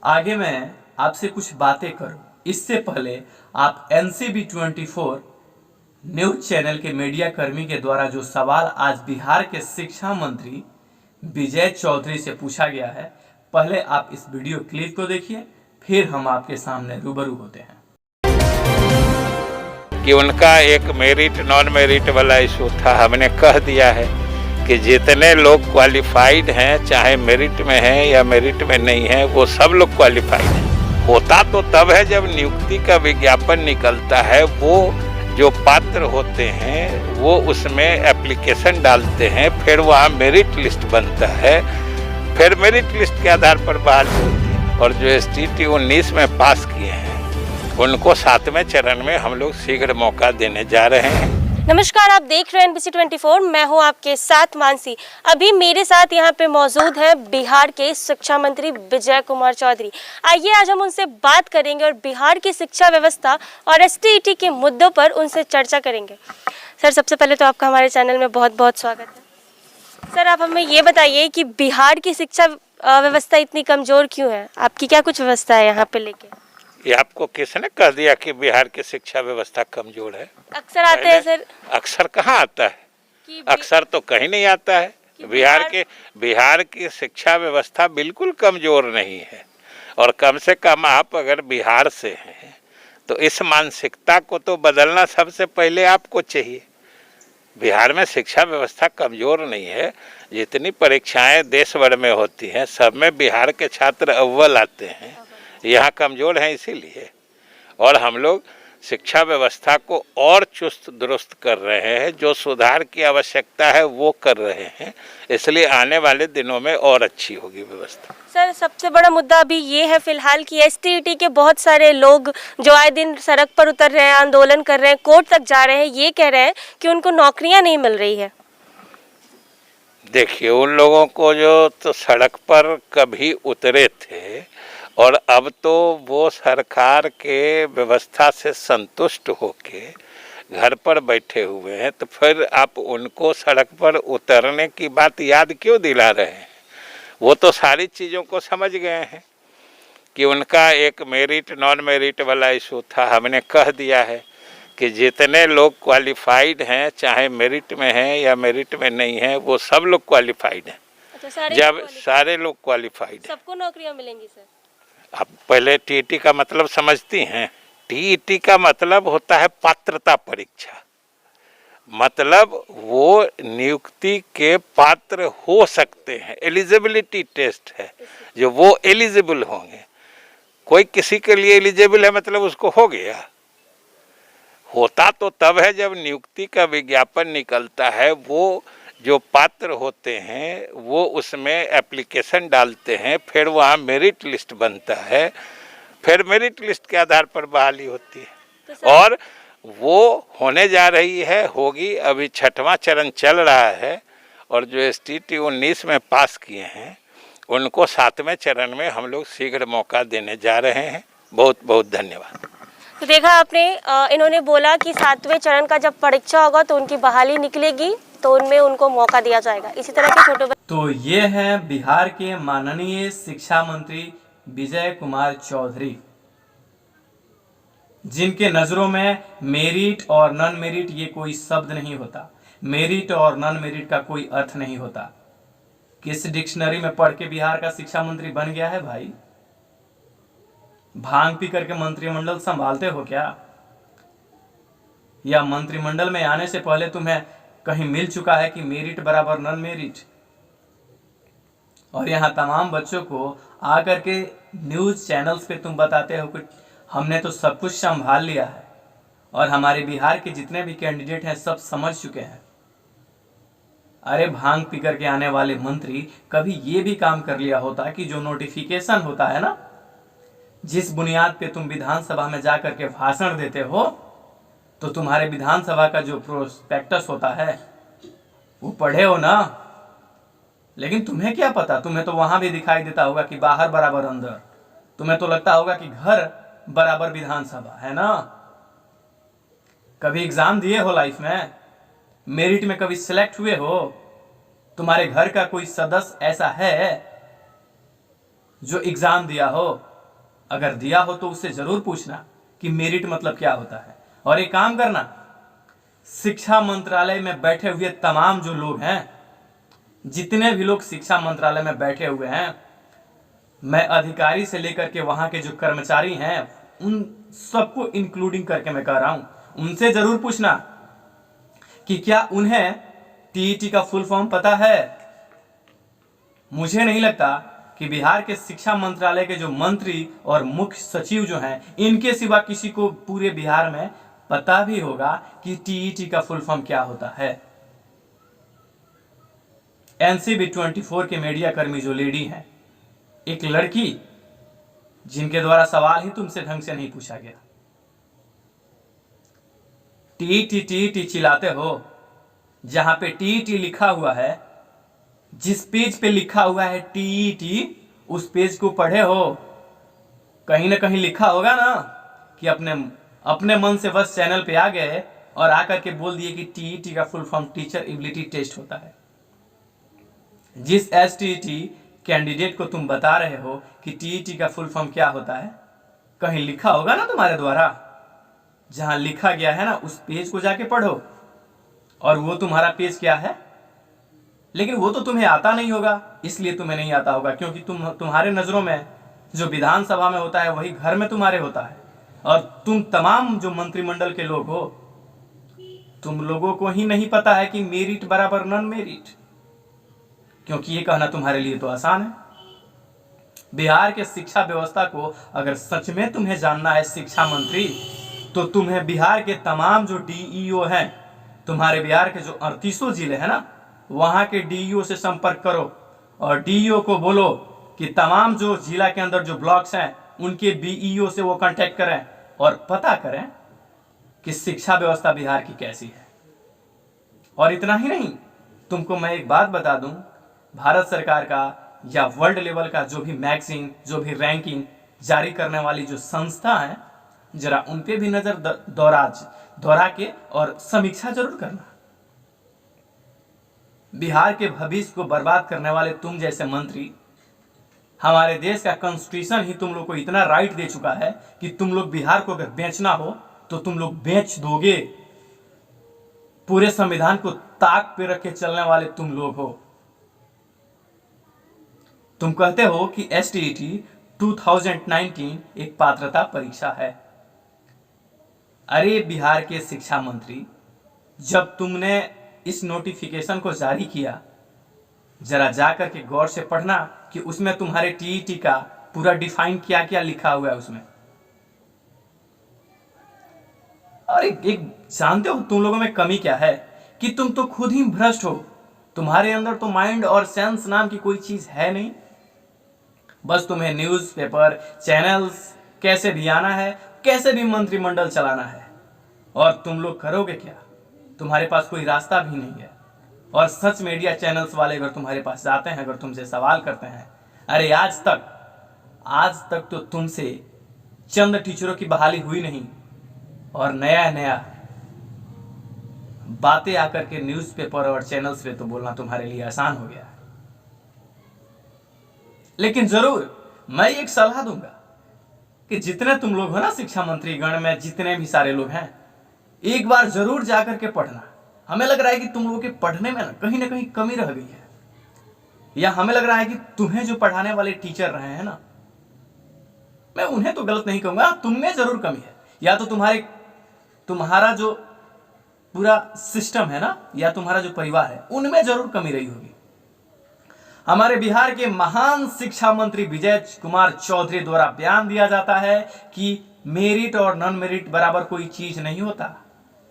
आगे मैं आपसे कुछ बातें करूं, इससे पहले आप NCB24 न्यूज चैनल के मीडिया कर्मी के द्वारा जो सवाल आज बिहार के शिक्षा मंत्री विजय चौधरी से पूछा गया है, पहले आप इस वीडियो क्लिप को देखिए, फिर हम आपके सामने रूबरू होते हैं। कि उनका एक मेरिट नॉन मेरिट वाला इशू था। हमने कह दिया है कि जितने लोग क्वालिफाइड हैं, चाहे मेरिट में हैं या मेरिट में नहीं है, वो सब लोग क्वालिफाइड हैं। होता तो तब है जब नियुक्ति का विज्ञापन निकलता है। वो जो पात्र होते हैं वो उसमें एप्लीकेशन डालते हैं, फिर वहाँ मेरिट लिस्ट बनता है, फिर मेरिट लिस्ट के आधार पर बहाली होती है। और जो STT 19 में पास किए हैं उनको 7वें चरण में हम लोग शीघ्र मौका देने जा रहे हैं। नमस्कार, आप देख रहे हैं NBC24। मैं हूं आपके साथ मानसी। अभी मेरे साथ यहां पे मौजूद हैं बिहार के शिक्षा मंत्री विजय कुमार चौधरी। आइए आज हम उनसे बात करेंगे और बिहार की शिक्षा व्यवस्था और STT के मुद्दों पर उनसे चर्चा करेंगे। सर, सबसे पहले तो आपका हमारे चैनल में बहुत बहुत स्वागत है। सर, आप हमें ये बताइए कि बिहार की शिक्षा व्यवस्था इतनी कमज़ोर क्यों है? आपकी क्या कुछ व्यवस्था है यहाँ पे लेके? ये आपको किसने कह दिया कि बिहार की शिक्षा व्यवस्था कमजोर है? अक्सर आते हैं सर। अक्सर कहाँ आता है? अक्सर तो कहीं नहीं आता है। बिहार की शिक्षा व्यवस्था बिल्कुल कमजोर नहीं है। और कम से कम आप अगर बिहार से हैं तो इस मानसिकता को तो बदलना सबसे पहले आपको चाहिए। बिहार में शिक्षा व्यवस्था कमजोर नहीं है। जितनी परीक्षाएं देश भर में होती हैं सब में बिहार के छात्र अव्वल आते हैं। यहाँ कमज़ोर हैं इसीलिए। और हम लोग शिक्षा व्यवस्था को और चुस्त दुरुस्त कर रहे हैं, जो सुधार की आवश्यकता है वो कर रहे हैं, इसलिए आने वाले दिनों में और अच्छी होगी व्यवस्था। सर, सबसे बड़ा मुद्दा अभी ये है फिलहाल कि STT के बहुत सारे लोग जो आए दिन सड़क पर उतर रहे हैं, आंदोलन कर रहे हैं, कोर्ट तक जा रहे हैं, ये कह रहे हैं कि उनको नौकरियां नहीं मिल रही है। देखिए, उन लोगों को जो तो सड़क पर कभी उतरे थे और अब तो वो सरकार के व्यवस्था से संतुष्ट होके घर पर बैठे हुए हैं, तो फिर आप उनको सड़क पर उतरने की बात याद क्यों दिला रहे हैं? वो तो सारी चीज़ों को समझ गए हैं कि उनका एक मेरिट नॉन मेरिट वाला इशू था। हमने कह दिया है कि जितने लोग क्वालिफाइड हैं, चाहे मेरिट में हैं या मेरिट में नहीं है, वो सब लोग क्वालिफाइड हैं। अच्छा, जब सारे लोग क्वालिफाइड हैं, सबको नौकरियां मिलेंगी सर? आप पहले TET का मतलब समझती हैं? TET का मतलब होता है पात्रता परीक्षा। मतलब वो नियुक्ति के पात्र हो सकते हैं, एलिजिबिलिटी टेस्ट है, जो वो एलिजिबल होंगे। कोई किसी के लिए एलिजिबल है मतलब उसको हो गया। होता तो तब है जब नियुक्ति का विज्ञापन निकलता है। वो जो पात्र होते हैं वो उसमें एप्लीकेशन डालते हैं, फिर वहाँ मेरिट लिस्ट बनता है, फिर मेरिट लिस्ट के आधार पर बहाली होती है। और वो होने जा रही है, होगी। अभी 6वां चरण चल रहा है और जो STT 19 में पास किए हैं उनको 7वें चरण में हम लोग शीघ्र मौका देने जा रहे हैं। बहुत बहुत धन्यवाद। तो देखा आपने, इन्होंने बोला कि 7वें चरण का जब परीक्षा होगा तो उनकी बहाली निकलेगी तो उनमें उनको मौका दिया जाएगा। इसी तरह के छोटे तो ये हैं बिहार के माननीय शिक्षा मंत्री विजय कुमार चौधरी, जिनके नजरों में मेरिट और नॉन मेरिट ये कोई शब्द नहीं होता। मेरिट और नॉन मेरिट का कोई अर्थ नहीं होता। किस डिक्शनरी में पढ़ के बिहार का शिक्षा मंत्री बन गया है भाई? भांग पी करके मंत्रिमंडल संभालते हो क्या? या मंत्रिमंडल में आने से पहले तुम्हें कहीं मिल चुका है कि मेरिट बराबर नॉन मेरिट? और यहाँ तमाम बच्चों को आकर के न्यूज चैनल्स पे तुम बताते हो कि हमने तो सब कुछ संभाल लिया है, और हमारे बिहार के जितने भी कैंडिडेट हैं सब समझ चुके हैं। अरे भांग पी करके आने वाले मंत्री कभी ये भी काम कर लिया होता कि जो नोटिफिकेशन होता है ना, जिस बुनियाद पे तुम विधानसभा में जाकर के भाषण देते हो, तो तुम्हारे विधानसभा का जो प्रोस्पेक्टस होता है वो पढ़े हो ना। लेकिन तुम्हें क्या पता, तुम्हें तो वहां भी दिखाई देता होगा कि बाहर बराबर अंदर। तुम्हें तो लगता होगा कि घर बराबर विधानसभा है ना। कभी एग्जाम दिए हो लाइफ में? मेरिट में कभी सिलेक्ट हुए हो? तुम्हारे घर का कोई सदस्य ऐसा है जो एग्जाम दिया हो? अगर दिया हो तो उससे जरूर पूछना कि मेरिट मतलब क्या होता है। और एक काम करना, शिक्षा मंत्रालय में बैठे हुए तमाम जो लोग हैं, जितने भी लोग शिक्षा मंत्रालय में बैठे हुए हैं, मैं अधिकारी से लेकर के वहां के जो कर्मचारी हैं उन सबको इंक्लूडिंग करके मैं कह रहा हूं, उनसे जरूर पूछना कि क्या उन्हें टीईटी का फुल फॉर्म पता है। मुझे नहीं लगता कि बिहार के शिक्षा मंत्रालय के जो मंत्री और मुख्य सचिव जो हैं, इनके सिवा किसी को पूरे बिहार में पता भी होगा कि टीईटी का फुल फॉर्म क्या होता है। एनसीबी 24 के मीडिया कर्मी जो लेडी हैं, एक लड़की जिनके द्वारा सवाल ही तुमसे ढंग से नहीं पूछा गया, टीईटी टीईटी चिल्लाते हो, जहां पे टीईटी लिखा हुआ है, जिस पेज पे लिखा हुआ है टीईटी, उस पेज को पढ़े हो? कहीं ना कहीं लिखा होगा ना कि अपने मन से बस चैनल पे आ गए और आकर के बोल दिए कि टीईटी का full form teacher ability test होता है। जिस एसटीईटी कैंडिडेट को तुम बता रहे हो कि टीईटी का फुल फॉर्म क्या होता है, कहीं लिखा होगा ना तुम्हारे द्वारा? जहां लिखा गया है ना, उस पेज को जाके पढ़ो। और वो तुम्हारा पेज क्या है? लेकिन वो तो तुम्हें आता नहीं होगा, इसलिए तुम्हें नहीं आता होगा क्योंकि तुम्हारे नजरों में जो विधानसभा में होता है वही घर में तुम्हारे होता है। और तुम तमाम जो मंत्रिमंडल के लोग हो, तुम लोगों को ही नहीं पता है कि मेरिट बराबर नॉन मेरिट, क्योंकि ये कहना तुम्हारे लिए तो आसान है। बिहार के शिक्षा व्यवस्था को अगर सच में तुम्हें जानना है शिक्षा मंत्री, तो तुम्हें बिहार के तमाम जो डीईओ हैं, तुम्हारे बिहार के जो 38 जिले हैं ना, वहां के डीईओ से संपर्क करो और डीईओ को बोलो कि तमाम जो जिला के अंदर जो ब्लॉक्स हैं उनके बीईओ से वो कांटेक्ट करें और पता करें कि शिक्षा व्यवस्था बिहार की कैसी है। और इतना ही नहीं, तुमको मैं एक बात बता दूं, भारत सरकार का या वर्ल्ड लेवल का जो भी मैगजीन, जो भी रैंकिंग जारी करने वाली जो संस्था है, जरा उन पे भी नजर दौरा के और समीक्षा जरूर करना। बिहार के भविष्य को बर्बाद करने वाले तुम जैसे मंत्री, हमारे देश का कॉन्स्टिट्यूशन ही तुम लोग को इतना राइट दे चुका है कि तुम लोग बिहार को अगर बेचना हो तो तुम लोग बेच दोगे। पूरे संविधान को ताक पे रख के चलने वाले तुम लोग हो। तुम कहते हो कि एसटीईटी 2019 एक पात्रता परीक्षा है। अरे बिहार के शिक्षा मंत्री, जब तुमने इस नोटिफिकेशन को जारी किया, जरा जाकर के गौर से पढ़ना कि उसमें तुम्हारे टीईटी का पूरा डिफाइन क्या क्या लिखा हुआ है उसमें। और एक जानते हो तुम लोगों में कमी क्या है कि तुम तो खुद ही भ्रष्ट हो। तुम्हारे अंदर तो माइंड और सेंस नाम की कोई चीज है नहीं। बस तुम्हें न्यूज़पेपर, चैनल्स कैसे भी आना है, कैसे भी मंत्रिमंडल चलाना है। और तुम लोग करोगे क्या? तुम्हारे पास कोई रास्ता भी नहीं है। और सच मीडिया चैनल्स वाले अगर तुम्हारे पास जाते हैं, अगर तुमसे सवाल करते हैं, अरे आज तक तो तुमसे चंद टीचरों की बहाली हुई नहीं और नया बातें आकर के न्यूज़पेपर और चैनल्स पे तो बोलना तुम्हारे लिए आसान हो गया है। लेकिन जरूर मैं एक सलाह दूंगा कि जितने तुम लोग हो ना शिक्षा मंत्री गण में, जितने भी सारे लोग हैं, एक बार जरूर जाकर के पढ़ना। हमें लग रहा है कि तुम लोगों के पढ़ने में ना कहीं कमी रह गई है, या हमें लग रहा है कि तुम्हें जो पढ़ाने वाले टीचर रहे हैं ना, मैं उन्हें तो गलत नहीं कहूंगा, तुमने जरूर कमी है। या तो तुम्हारा जो पूरा सिस्टम है ना, या तुम्हारा जो परिवार है, उनमें जरूर कमी रही होगी। हमारे बिहार के महान शिक्षा मंत्री विजय कुमार चौधरी द्वारा बयान दिया जाता है कि मेरिट और नॉन मेरिट बराबर कोई चीज नहीं होता,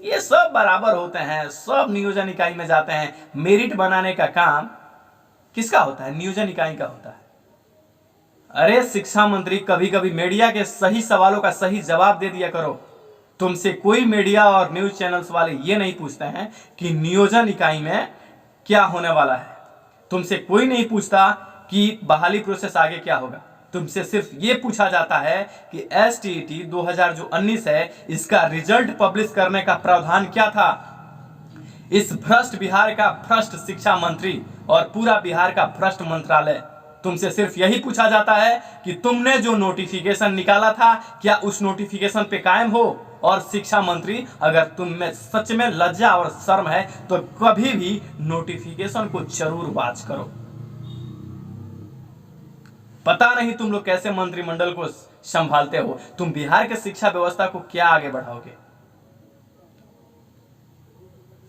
ये सब बराबर होते हैं। सब नियोजन इकाई में जाते हैं। मेरिट बनाने का काम किसका होता है? नियोजन इकाई का होता है। अरे शिक्षा मंत्री, कभी कभी मीडिया के सही सवालों का सही जवाब दे दिया करो। तुमसे कोई मीडिया और न्यूज चैनल्स वाले ये नहीं पूछते हैं कि नियोजन इकाई में क्या होने वाला है। तुमसे कोई नहीं पूछता कि बहाली प्रोसेस आगे क्या होगा। तुमसे सिर्फ ये पूछा जाता है कि एसटीईटी 2019 है, इसका रिजल्ट पब्लिश करने का प्रावधान क्या था। इस भ्रष्ट बिहार का भ्रष्ट शिक्षा मंत्री और पूरा बिहार का भ्रष्ट मंत्रालय तुमसे सिर्फ यही पूछा जाता है कि तुमने जो नोटिफिकेशन निकाला था क्या उस नोटिफिकेशन पे कायम हो। और शिक्षा मंत्री, अगर तुम में सच में लज्जा और शर्म है तो कभी भी नोटिफिकेशन को जरूर वॉच करो। पता नहीं तुम लोग कैसे मंत्रिमंडल को संभालते हो, तुम बिहार के शिक्षा व्यवस्था को क्या आगे बढ़ाओगे।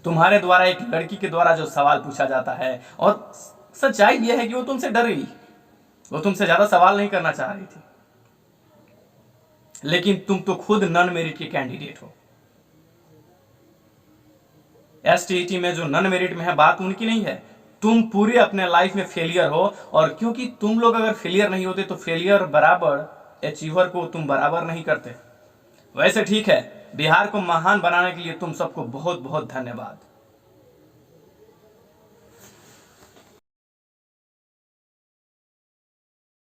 तुम्हारे द्वारा एक लड़की के द्वारा जो सवाल पूछा जाता है, और सच्चाई यह है कि वो तुमसे डर गई, वो तुमसे ज्यादा सवाल नहीं करना चाह रही थी, लेकिन तुम तो खुद नॉन मेरिट के कैंडिडेट हो। एसटीईटी में जो नॉन मेरिट में है, बात उनकी नहीं है, तुम पूरे अपने लाइफ में फेलियर हो। और क्योंकि तुम लोग अगर फेलियर नहीं होते तो फेलियर बराबर अचीवर को तुम बराबर नहीं करते। वैसे ठीक है, बिहार को महान बनाने के लिए तुम सबको बहुत बहुत धन्यवाद।